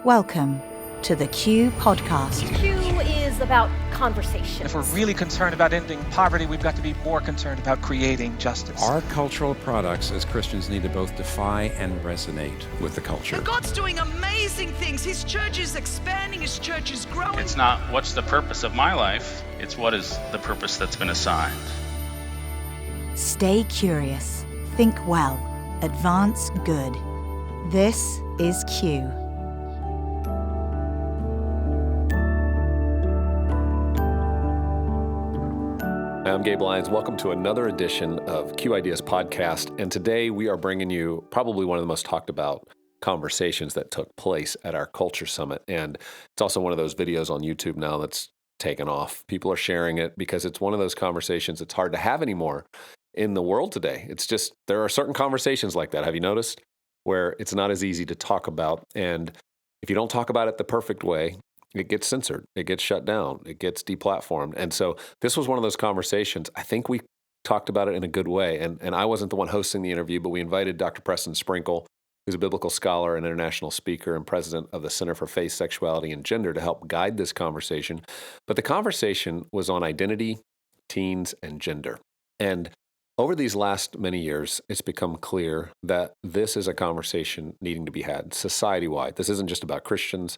Welcome to the Q Podcast. Q is about conversation. If we're really concerned about ending poverty, we've got to be more concerned about creating justice. Our cultural products as Christians need to both defy and resonate with the culture. And God's doing amazing things. His church is expanding, his church is growing. It's not what's the purpose of my life, it's what is the purpose that's been assigned. Stay curious, think well, advance good. This is Q. I'm Gabe Lyons. Welcome to another edition of Q Ideas Podcast. And today we are bringing you probably one of the most talked about conversations that took place at our Culture Summit. And it's also one of those videos on YouTube now that's taken off. People are sharing it because it's one of those conversations it's hard to have anymore in the world today. It's just, there are certain conversations like that. Have you noticed? Where it's not as easy to talk about. And if you don't talk about it the perfect way, it gets censored, it gets shut down, it gets deplatformed. And so this was one of those conversations. I think we talked about it in a good way. And I wasn't the one hosting the interview, but we invited Dr. Preston Sprinkle, who's a biblical scholar and international speaker and president of the Center for Faith, Sexuality and Gender, to help guide this conversation. But the conversation was on identity, teens, and gender. And over these last many years, it's become clear that this is a conversation needing to be had society-wide. This isn't just about Christians.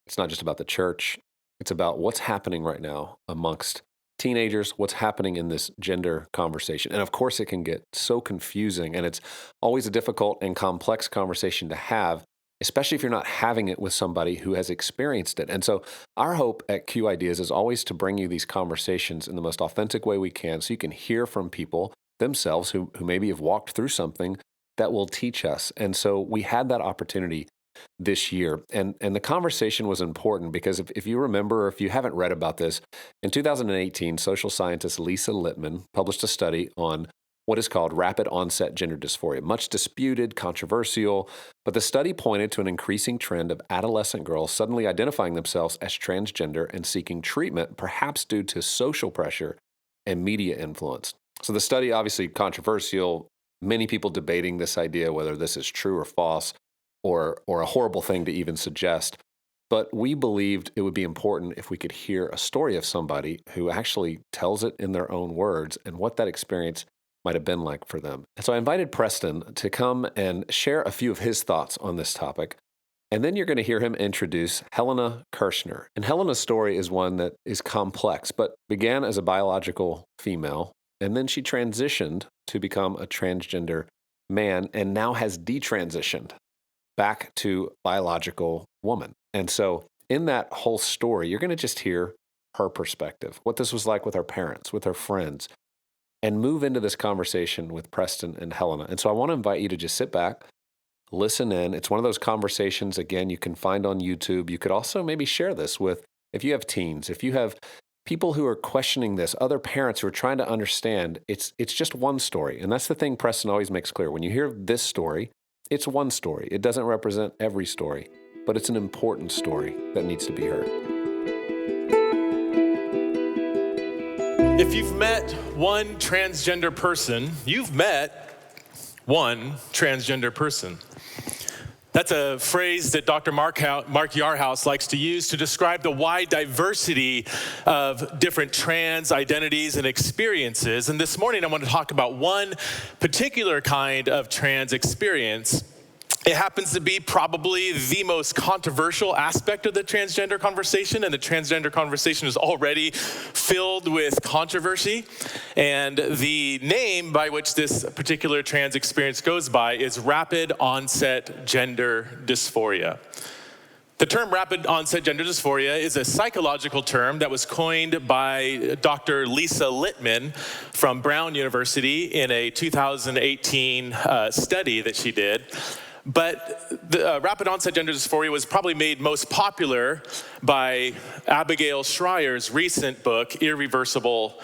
It's not just about the church. It's about what's happening right now amongst teenagers, what's happening in this gender conversation. And of course, it can get so confusing, and it's always a difficult and complex conversation to have, especially if you're not having it with somebody who has experienced it. And so our hope at Q Ideas is always to bring you these conversations in the most authentic way we can so you can hear from people themselves who maybe have walked through something that will teach us. And so we had that opportunity this year. And the conversation was important because if you remember, or if you haven't read about this, in 2018, social scientist Lisa Littman published a study on what is called rapid-onset gender dysphoria. Much disputed, controversial, but the study pointed to an increasing trend of adolescent girls suddenly identifying themselves as transgender and seeking treatment, perhaps due to social pressure and media influence. So the study, obviously controversial, many people debating this idea, whether this is true or false, or a horrible thing to even suggest. But we believed it would be important if we could hear a story of somebody who actually tells it in their own words and what that experience might have been like for them. And so I invited Preston to come and share a few of his thoughts on this topic. And then you're going to hear him introduce Helena Kerschner. And Helena's story is one that is complex, but began as a biological female. And then she transitioned to become a transgender man and now has detransitioned back to biological woman. And so in that whole story, you're going to just hear her perspective, what this was like with her parents, with her friends, and move into this conversation with Preston and Helena. And so I want to invite you to just sit back, listen in. It's one of those conversations, again, you can find on YouTube. You could also maybe share this with, if you have teens, if you have people who are questioning this, other parents who are trying to understand, it's just one story. And that's the thing Preston always makes clear. When you hear this story, it's one story. It doesn't represent every story, but it's an important story that needs to be heard. If you've met one transgender person, you've met one transgender person. That's a phrase that Dr. Mark Yarhouse likes to use to describe the wide diversity of different trans identities and experiences. And this morning I want to talk about one particular kind of trans experience. It happens to be probably the most controversial aspect of the transgender conversation, and the transgender conversation is already filled with controversy. And the name by which this particular trans experience goes by is rapid-onset gender dysphoria. The term rapid-onset gender dysphoria is a psychological term that was coined by Dr. Lisa Littman from Brown University in a 2018 study that she did. But the rapid onset gender dysphoria was probably made most popular by Abigail Schreier's recent book, Irreversible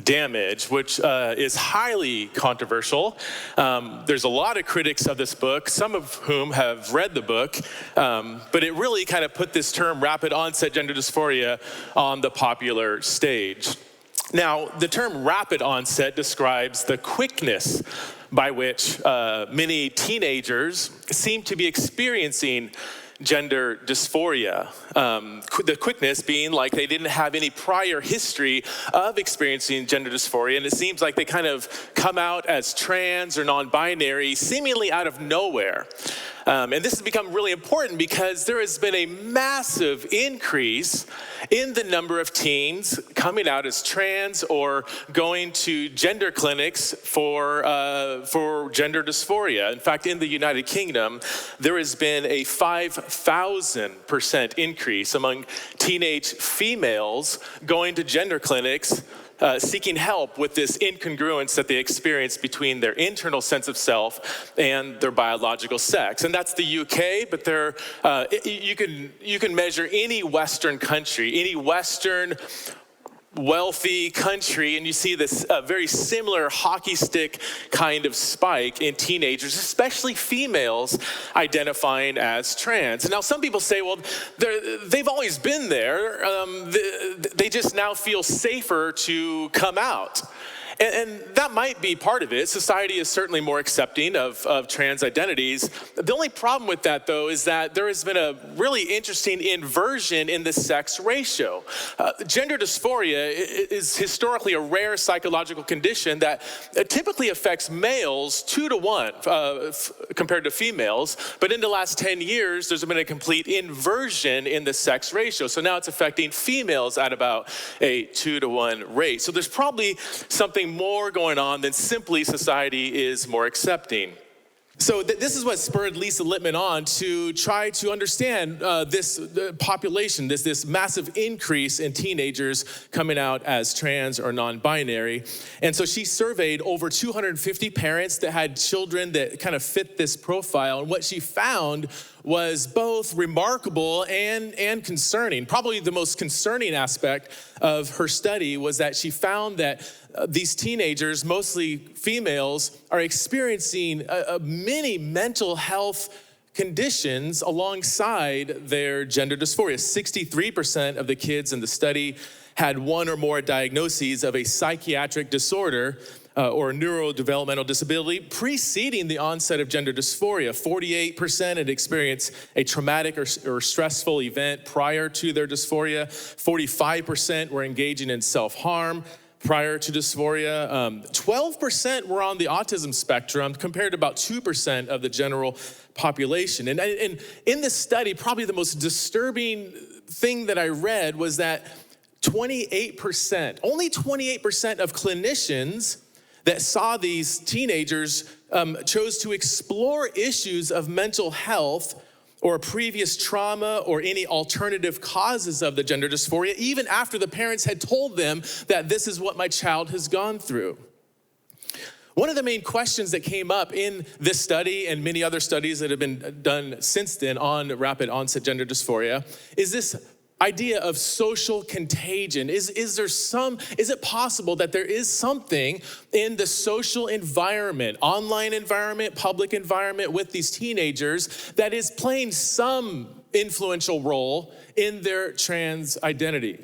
Damage, which is highly controversial. There's a lot of critics of this book, some of whom have read the book, but it really kind of put this term rapid onset gender dysphoria on the popular stage. Now, the term rapid onset describes the quickness by which many teenagers seem to be experiencing gender dysphoria. The quickness being like they didn't have any prior history of experiencing gender dysphoria, and it seems like they kind of come out as trans or non-binary seemingly out of nowhere. And this has become really important because there has been a massive increase in the number of teens coming out as trans or going to gender clinics for gender dysphoria. In fact, in the United Kingdom, there has been a 5,000% increase among teenage females going to gender clinics seeking help with this incongruence that they experience between their internal sense of self and their biological sex. And that's the UK, but you can measure any Western country, any Western wealthy country, and you see this very similar hockey stick kind of spike in teenagers, especially females identifying as trans. And now some people say, well, they've always been there. They just now feel safer to come out. And that might be part of it. Society is certainly more accepting of trans identities. The only problem with that, though, is that there has been a really interesting inversion in the sex ratio. Gender dysphoria is historically a rare psychological condition that typically affects males 2 to 1 compared to females. But in the last 10 years, there's been a complete inversion in the sex ratio. So now it's affecting females at about a 2 to 1 rate. So there's probably something more going on than simply society is more accepting. So this is what spurred Lisa Littman on to try to understand this population, this massive increase in teenagers coming out as trans or non-binary. And so she surveyed over 250 parents that had children that kind of fit this profile. And what she found was both remarkable and concerning. Probably the most concerning aspect of her study was that she found that these teenagers, mostly females, are experiencing many mental health conditions alongside their gender dysphoria. 63% of the kids in the study had one or more diagnoses of a psychiatric disorder or neurodevelopmental disability preceding the onset of gender dysphoria. 48% had experienced a traumatic or stressful event prior to their dysphoria. 45% were engaging in self-harm prior to dysphoria. 12% were on the autism spectrum compared to about 2% of the general population. And in this study, probably the most disturbing thing that I read was that 28%, only 28% of clinicians that saw these teenagers chose to explore issues of mental health or previous trauma or any alternative causes of the gender dysphoria, even after the parents had told them that this is what my child has gone through. One of the main questions that came up in this study and many other studies that have been done since then on rapid onset gender dysphoria is this idea of social contagion. Is it possible that there is something in the social environment, online environment, public environment with these teenagers that is playing some influential role in their trans identity?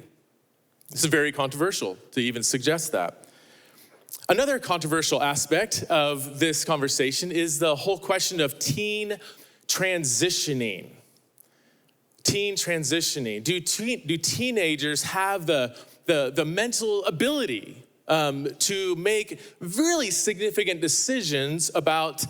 This is very controversial to even suggest that. Another controversial aspect of this conversation is the whole question of teen transitioning. Teen transitioning. Do teenagers have the mental ability to make really significant decisions about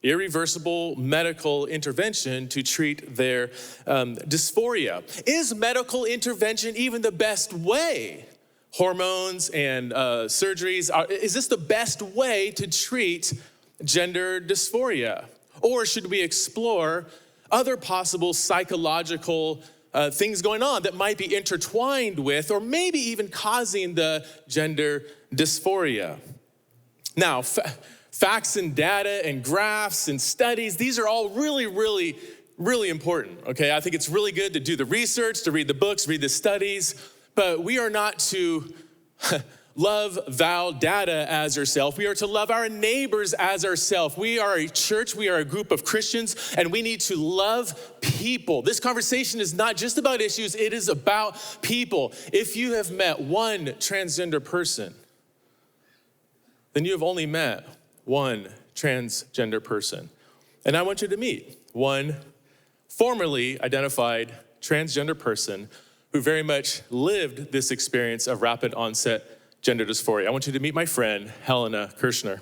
irreversible medical intervention to treat their dysphoria? Is medical intervention even the best way? Hormones and surgeries, is this the best way to treat gender dysphoria? Or should we explore other possible psychological things going on that might be intertwined with or maybe even causing the gender dysphoria? Now, facts and data and graphs and studies, these are all really, really, really important, okay? I think it's really good to do the research, to read the books, read the studies, but we are not to love thou data as ourself. We are to love our neighbors as ourself. We are a church, we are a group of Christians, and we need to love people. This conversation is not just about issues, it is about people. If you have met one transgender person, then you have only met one transgender person. And I want you to meet one formerly identified transgender person who very much lived this experience of rapid onset gender dysphoria. I want you to meet my friend, Helena Kerschner.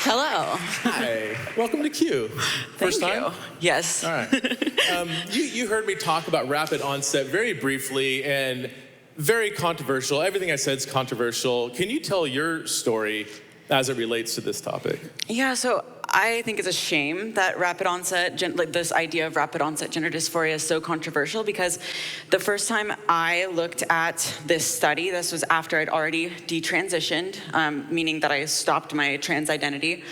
Hello. Hi. Welcome to Q. First Thank time? you. Yes. All right. You heard me talk about rapid onset very briefly and very controversial. Everything I said is controversial. Can you tell your story as it relates to this topic? Yeah, so I think it's a shame that rapid onset, this idea of rapid onset gender dysphoria is so controversial, because the first time I looked at this study, this was after I'd already detransitioned, meaning that I stopped my trans identity.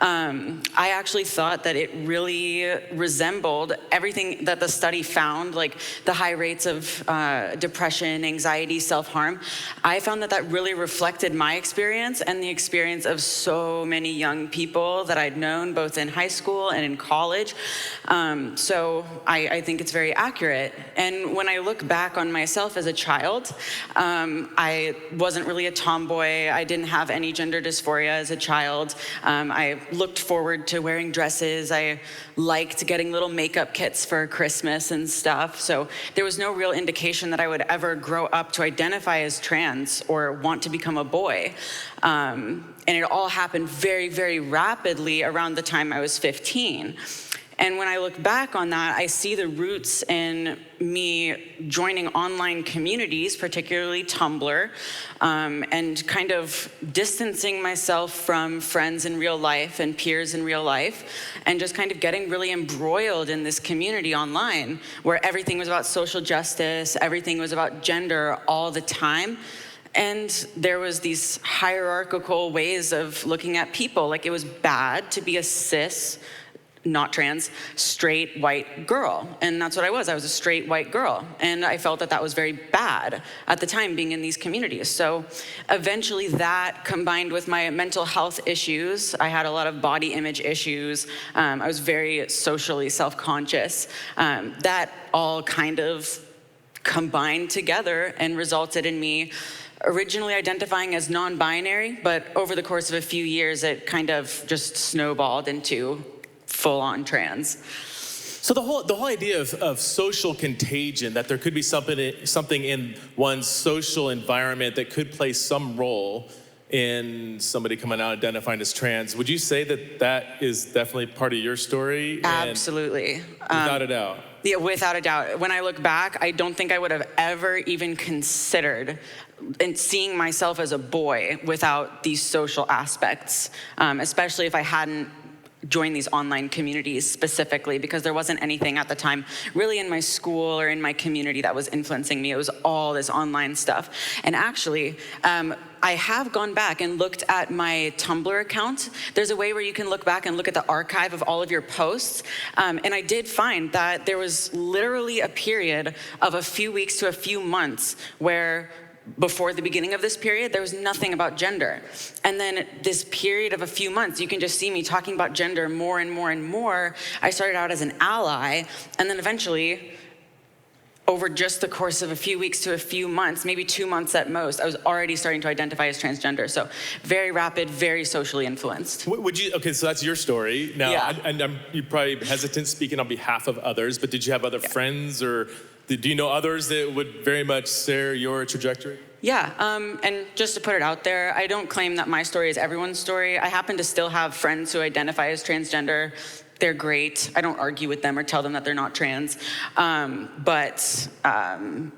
I actually thought that it really resembled everything that the study found, like the high rates of depression, anxiety, self-harm. I found that that really reflected my experience and the experience of so many young people that I'd known both in high school and in college. So I think it's very accurate. And when I look back on myself as a child, I wasn't really a tomboy. I didn't have any gender dysphoria as a child. I looked forward to wearing dresses. I liked getting little makeup kits for Christmas and stuff. So there was no real indication that I would ever grow up to identify as trans or want to become a boy. And it all happened very, very rapidly around the time I was 15. And when I look back on that, I see the roots in me joining online communities, particularly Tumblr, and kind of distancing myself from friends in real life and peers in real life, and just kind of getting really embroiled in this community online where everything was about social justice, everything was about gender all the time. And there was these hierarchical ways of looking at people. Like, it was bad to be a cis, not trans, straight white girl. And that's what I was. I was a straight white girl. And I felt that that was very bad at the time, being in these communities. So eventually that, combined with my mental health issues, I had a lot of body image issues. I was very socially self-conscious. That all kind of combined together and resulted in me originally identifying as non-binary, but over the course of a few years, it kind of just snowballed into full-on trans. So the whole idea of social contagion, that there could be something in one's social environment that could play some role in somebody coming out identifying as trans. Would you say that that is definitely part of your story? Absolutely. Without a doubt. Yeah, without a doubt. When I look back, I don't think I would have ever even considered seeing myself as a boy without these social aspects, especially if I hadn't join these online communities specifically, because there wasn't anything at the time really in my school or in my community that was influencing me. It was all this online stuff. And actually, I have gone back and looked at my Tumblr account. There's a way where you can look back and look at the archive of all of your posts. And I did find that there was literally a period of a few weeks to a few months where before the beginning of this period, there was nothing about gender. And then this period of a few months, you can just see me talking about gender more and more and more. I started out as an ally, and then eventually, over just the course of a few weeks to a few months, maybe 2 months at most, I was already starting to identify as transgender. So very rapid, very socially influenced. Okay, so that's your story. Now, Yeah. you're probably hesitant speaking on behalf of others, but did you have other friends, or do you know others that would very much share your trajectory? Yeah, and just to put it out there, I don't claim that my story is everyone's story. I happen to still have friends who identify as transgender. They're great. I don't argue with them or tell them that they're not trans. But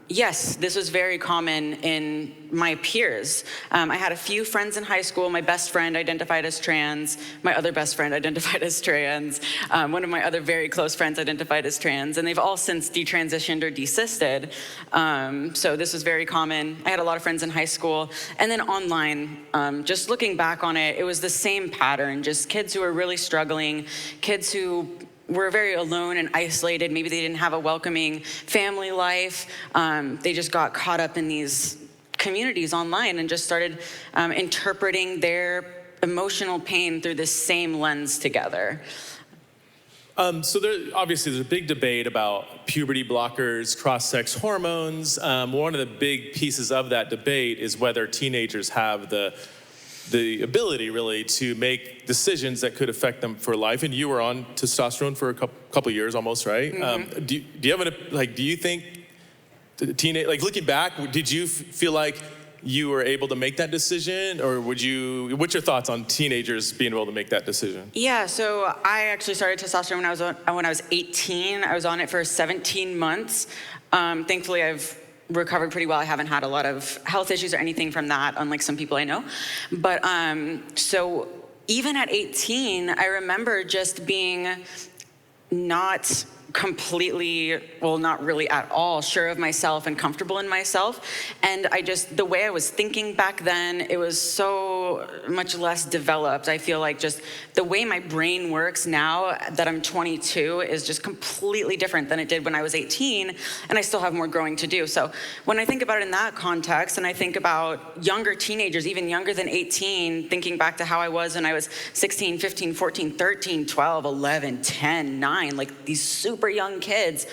yes, this was very common in my peers. I had a few friends in high school. My best friend identified as trans. My other best friend identified as trans. One of my other very close friends identified as trans. And they've all since detransitioned or desisted. So this was very common. I had a lot of friends in high school. And then online, just looking back on it, it was the same pattern. Just kids who were really struggling, kids who were very alone and isolated. Maybe they didn't have a welcoming family life. They just got caught up in these communities online and just started interpreting their emotional pain through this same lens together. So there's a big debate about puberty blockers, cross-sex hormones. One of the big pieces of that debate is whether teenagers have the ability really to make decisions that could affect them for life. And you were on testosterone for a couple years almost, right? Mm-hmm. Do you have do you think looking back, did you feel like you were able to make that decision, or what's your thoughts on teenagers being able to make that decision? Yeah, so I actually started testosterone when I was 18. I was on it for 17 months. Thankfully, I've recovered pretty well. I haven't had a lot of health issues or anything from that, unlike some people I know. But so even at 18, I remember just being not completely, well, not really at all sure of myself and comfortable in myself. And the way I was thinking back then, it was so much less developed. I feel like just the way my brain works now that I'm 22 is just completely different than it did when I was 18, and I still have more growing to do. So when I think about it in that context, and I think about younger teenagers, even younger than 18, thinking back to how I was when I was 16, 15, 14, 13, 12, 11, 10, 9, like these super young kids,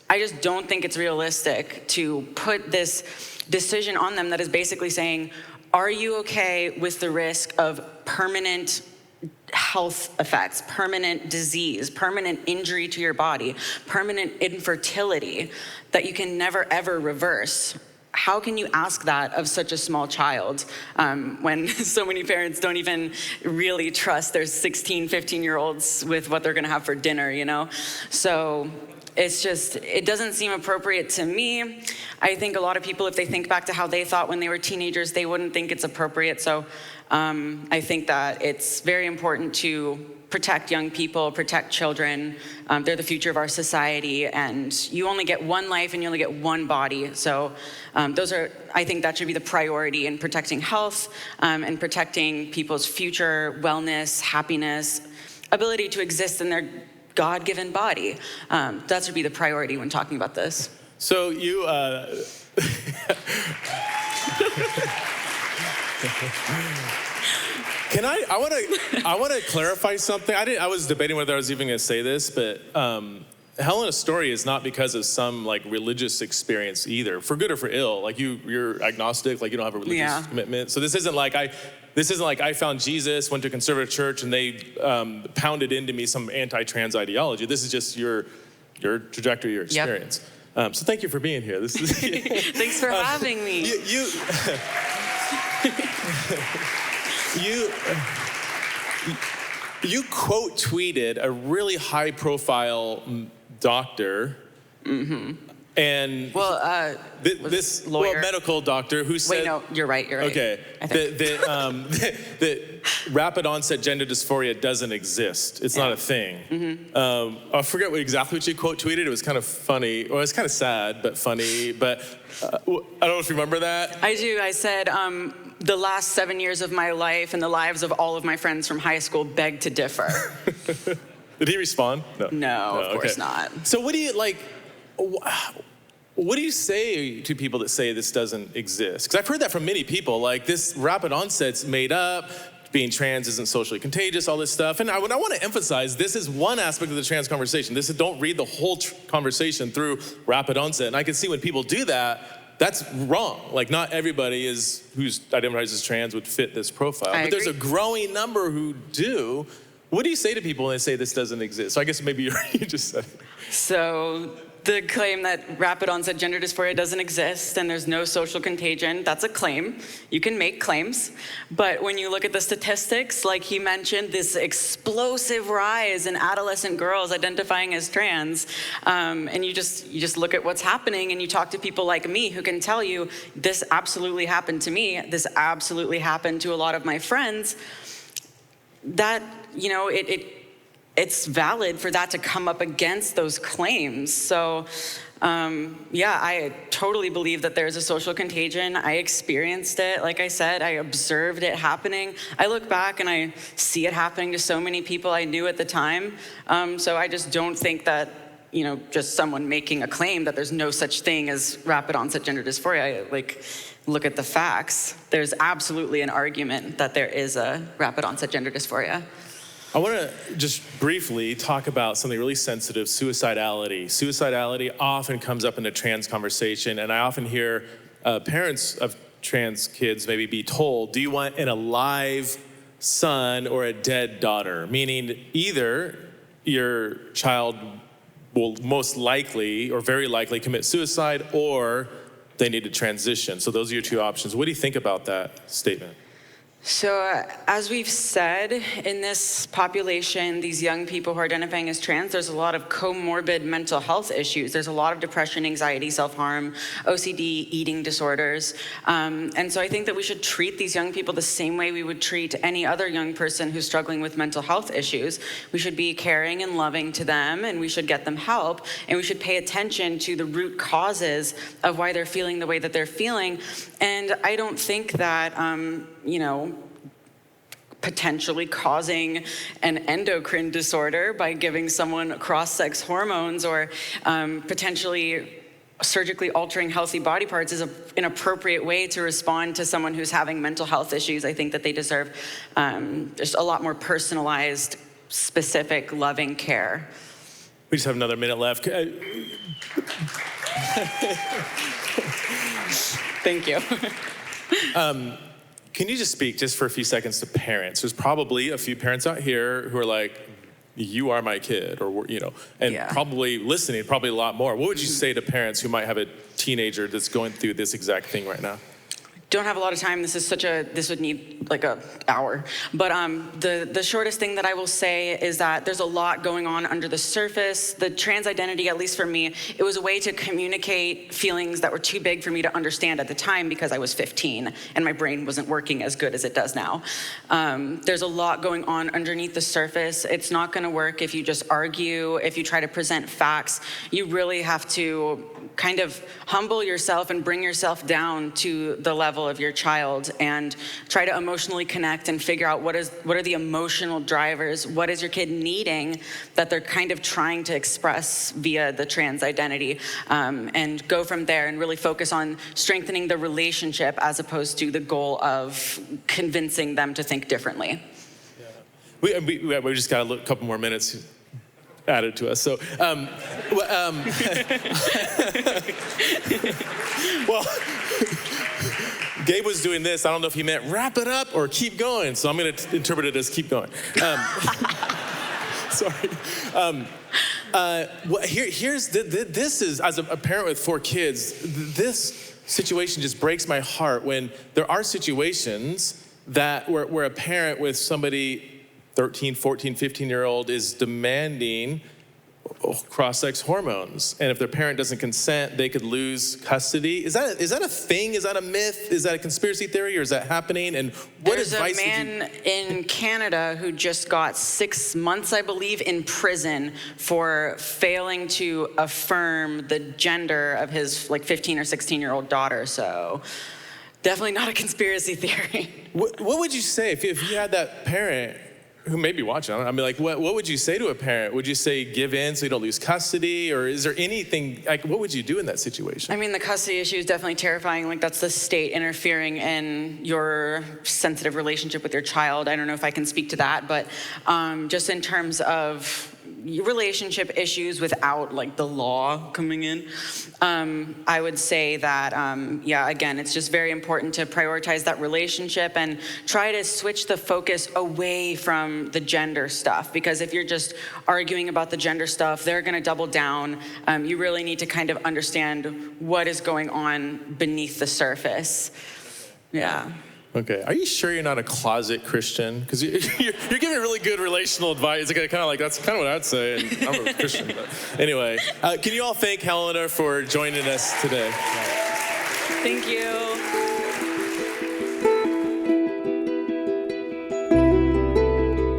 I just don't think it's realistic to put this decision on them that is basically saying, are you okay with the risk of permanent health effects, permanent disease, permanent injury to your body, permanent infertility that you can never ever reverse? How can you ask that of such a small child when so many parents don't even really trust their 16, 15-year-olds with what they're gonna have for dinner, you know? So it doesn't seem appropriate to me. I think a lot of people, if they think back to how they thought when they were teenagers, they wouldn't think it's appropriate. So I think that it's very important to protect young people, protect children. They're the future of our society, and you only get one life and you only get one body. So I think that should be the priority in protecting health and protecting people's future wellness, happiness, ability to exist in their God-given body. That should be the priority when talking about this. So you, I want to clarify something. I was debating whether I was even going to say this, but Helena's story is not because of some religious experience either, for good or for ill. Like you're agnostic, like you don't have a religious commitment. So this isn't like I found Jesus, went to a conservative church, and they pounded into me some anti-trans ideology. This is just your trajectory, your experience. Yep. So thank you for being here. This is Thanks for having me. You quote tweeted a really high profile doctor, and this lawyer, medical doctor who said, wait, no, you're right. Okay, that rapid onset gender dysphoria doesn't exist. It's not a thing. I forget exactly what you quote tweeted. It was kind of funny, or it was kind of sad but funny. But I don't know if you remember that. I do. I said, the last 7 years of my life and the lives of all of my friends from high school beg to differ. Did he respond? No, of course not. So what do you say to people that say this doesn't exist? Because I've heard that from many people, like this rapid onset's made up, being trans isn't socially contagious, all this stuff. And what I want to emphasize, this is one aspect of the trans conversation. Don't read the whole conversation through rapid onset. And I can see when people do that, that's wrong. Like not everybody who's identifies as trans would fit this profile. But there's a growing number who do. What do you say to people when they say this doesn't exist? So I guess maybe you just said it. So the claim that rapid onset gender dysphoria doesn't exist and there's no social contagion, that's a claim. You can make claims. But when you look at the statistics, like he mentioned, this explosive rise in adolescent girls identifying as trans, and you just look at what's happening and you talk to people like me who can tell you, this absolutely happened to me, this absolutely happened to a lot of my friends, that, it's valid for that to come up against those claims. So, I totally believe that there's a social contagion. I experienced it. Like I said, I observed it happening. I look back and I see it happening to so many people I knew at the time. So I just don't think that, just someone making a claim that there's no such thing as rapid onset gender dysphoria. Look at the facts. There's absolutely an argument that there is a rapid onset gender dysphoria. I want to just briefly talk about something really sensitive, suicidality. Suicidality often comes up in the trans conversation, and I often hear parents of trans kids maybe be told, do you want an alive son or a dead daughter? Meaning either your child will most likely or very likely commit suicide, or they need to transition. So those are your two options. What do you think about that statement? So as we've said, in this population, these young people who are identifying as trans, there's a lot of comorbid mental health issues. There's a lot of depression, anxiety, self-harm, OCD, eating disorders. And so I think that we should treat these young people the same way we would treat any other young person who's struggling with mental health issues. We should be caring and loving to them, and we should get them help, and we should pay attention to the root causes of why they're feeling the way that they're feeling. And I don't think that, potentially causing an endocrine disorder by giving someone cross-sex hormones or potentially surgically altering healthy body parts is an appropriate way to respond to someone who's having mental health issues. I think that they deserve just a lot more personalized, specific, loving care. We just have another minute left. Thank you. Can you just speak just for a few seconds to parents? There's probably a few parents out here who are like, you are my kid, or, and probably listening, probably a lot more. What would you say to parents who might have a teenager that's going through this exact thing right now? Don't have a lot of time. This would need like an hour. But the shortest thing that I will say is that there's a lot going on under the surface. The trans identity, at least for me, it was a way to communicate feelings that were too big for me to understand at the time because I was 15 and my brain wasn't working as good as it does now. There's a lot going on underneath the surface. It's not gonna work if you just argue, if you try to present facts. You really have to kind of humble yourself and bring yourself down to the level of your child and try to emotionally connect and figure out what are the emotional drivers, what is your kid needing that they're kind of trying to express via the trans identity, and go from there and really focus on strengthening the relationship as opposed to the goal of convincing them to think differently. Yeah. We just got a couple more minutes added to us. So, well, Gabe was doing this. I don't know if he meant wrap it up or keep going. So I'm going to interpret it as keep going. Sorry. This is, as a parent with 4 kids, this situation just breaks my heart when there are situations where a parent with somebody 13, 14, 15-year-old is demanding cross-sex hormones. And if their parent doesn't consent, they could lose custody. Is that a thing? Is that a myth? Is that a conspiracy theory, or is that happening? And what advice There's a man in Canada who just got 6 months, I believe, in prison for failing to affirm the gender of his 15 or 16-year-old daughter. So definitely not a conspiracy theory. What would you say if you had that parent who may be watching? I mean, what would you say to a parent? Would you say give in so you don't lose custody? Or is there anything, what would you do in that situation? I mean, the custody issue is definitely terrifying. That's the state interfering in your sensitive relationship with your child. I don't know if I can speak to that, but just in terms of relationship issues without the law coming in, I would say that, again, it's just very important to prioritize that relationship and try to switch the focus away from the gender stuff, because if you're just arguing about the gender stuff, they're gonna double down. You really need to kind of understand what is going on beneath the surface. Yeah. Okay, are you sure you're not a closet Christian? Because you're giving really good relational advice. It's kind of like, that's kind of what I'd say, and I'm a Christian. But anyway, can you all thank Helena for joining us today? Thank you.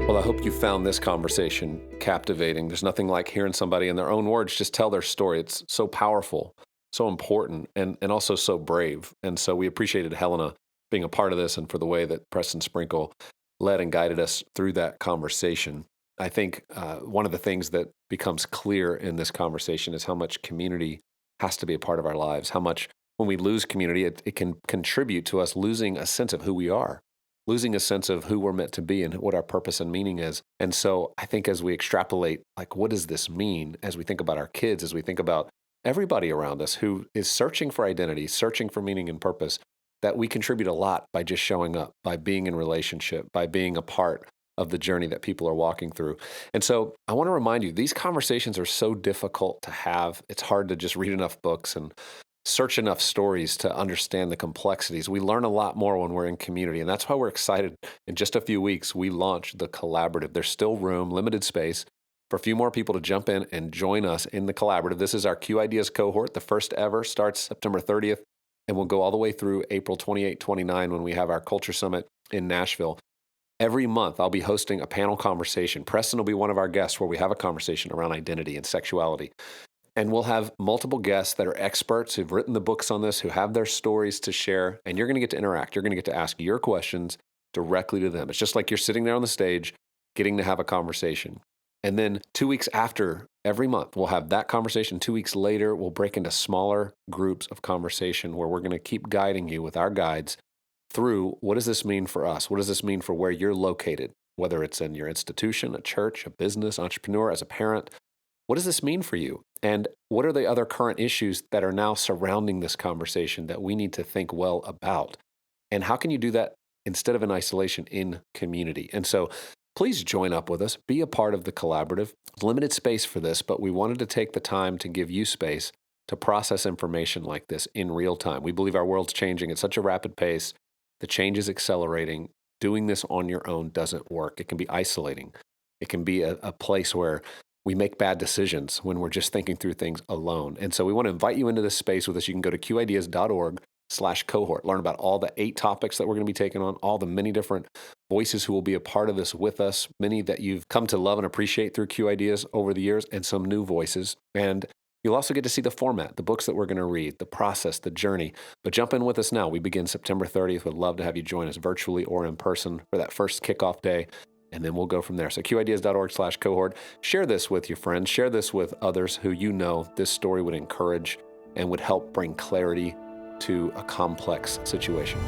Well, I hope you found this conversation captivating. There's nothing like hearing somebody in their own words just tell their story. It's so powerful, so important, and also so brave. And so we appreciated Helena being a part of this and for the way that Preston Sprinkle led and guided us through that conversation. I think one of the things that becomes clear in this conversation is how much community has to be a part of our lives, how much when we lose community, it can contribute to us losing a sense of who we are, losing a sense of who we're meant to be and what our purpose and meaning is. And so I think as we extrapolate, like, what does this mean as we think about our kids, as we think about everybody around us who is searching for identity, searching for meaning and purpose, that we contribute a lot by just showing up, by being in relationship, by being a part of the journey that people are walking through. And so I want to remind you, these conversations are so difficult to have. It's hard to just read enough books and search enough stories to understand the complexities. We learn a lot more when we're in community, and that's why we're excited. In just a few weeks, we launched the Collaborative. There's still room, limited space for a few more people to jump in and join us in the Collaborative. This is our Q Ideas cohort. The first ever starts September 30th, and we'll go all the way through April 28, 29 when we have our Culture Summit in Nashville. Every month, I'll be hosting a panel conversation. Preston will be one of our guests where we have a conversation around identity and sexuality. And we'll have multiple guests that are experts who've written the books on this, who have their stories to share, and you're going to get to interact. You're going to get to ask your questions directly to them. It's just like you're sitting there on the stage, getting to have a conversation. And then 2 weeks after, every month, we'll have that conversation. 2 weeks later, we'll break into smaller groups of conversation where we're going to keep guiding you with our guides through what does this mean for us? What does this mean for where you're located, whether it's in your institution, a church, a business, entrepreneur, as a parent. What does this mean for you? And what are the other current issues that are now surrounding this conversation that we need to think well about? And how can you do that instead of in isolation in community? And so please join up with us. Be a part of the Collaborative. Limited space for this, but we wanted to take the time to give you space to process information like this in real time. We believe our world's changing at such a rapid pace. The change is accelerating. Doing this on your own doesn't work. It can be isolating. It can be a place where we make bad decisions when we're just thinking through things alone. And so we want to invite you into this space with us. You can go to qideas.org/cohort, learn about all the 8 topics that we're going to be taking on, all the many different voices who will be a part of this with us, many that you've come to love and appreciate through Q Ideas over the years, and some new voices. And you'll also get to see the format, the books that we're going to read, the process, the journey. But jump in with us now. We begin September 30th. We'd love to have you join us virtually or in person for that first kickoff day. And then we'll go from there. So qideas.org/cohort. Share this with your friends. Share this with others who you know this story would encourage and would help bring clarity to a complex situation.